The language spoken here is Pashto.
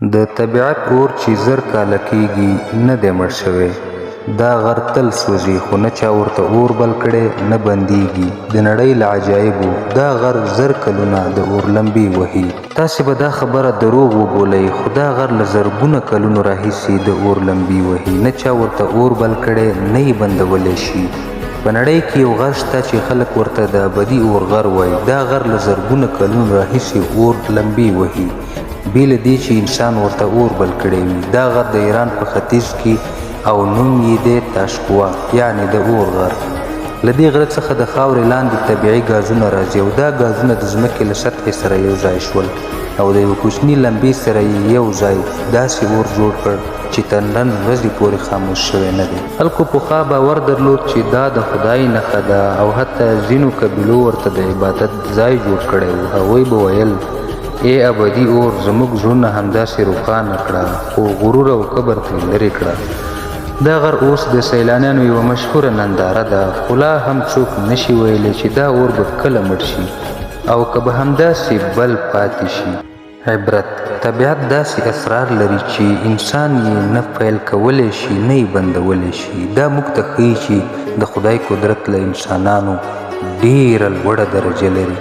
د طبیعت اور چې زر کاله کېږي نه دی مړ شوی. دا غر تل سوځي خو نه چا ورته اور بل کړی نه بندېږي. د نړۍ له عجایبو دا غر زر کلونه د اور لمبې وهي. تاسې به دا خبره دروغ وبولئ خو دا غر له زرګونه کلونو راهیسې د اور لمبې وهي. نه چا ورته اور بل کړی نه یې بندولی شي. په نړۍ کې یو غر شته چې خلک ورته د ابدي اور غر وایي. دا غر له زرګونه کلونو راهیسې اور لمبې وهي بې له دې چې انسان ورته اور بل کړی وي. دا غر د ایران په ختیځ کې او نوم یې دی تاشقوه یعنې د اور غر. له دې غره څخه د خاورې لاندې طبیعي ګازونه راځي او دا ګازونه د ځمکې له سطحې سره یو ځای شول او د یوه کوچني لمبې سره یې یو ځای داسې اور جوړ کړ چې تر نن ورځې پورې خاموش شوی نه دی. خلکو پخوا باور درلود چې دا د خدای نښه ده او حتی ځینو قبیلو ورته د عبادت ځای جوړ کړی و. هغوی به ویل ای ابدي اور زموږ زړونه همداسې روښانه کړه خو غرور او کبر ترې لرې کړه. دا غر اوس د سیلانیانو یوه مشهوره ننداره ده خو لا هم څوک نشي ویلی چې دا اور به کله مړ شي او که به همداسې بل پاتې شي. عبرت: طبیعت داسې اسرار لري چې انسان یې نه پیل کولی شي نه یې بندولی شي. دا موږ ته ښیي چې د خدای قدرت له انسانانو ډیره لوړه درجه لري.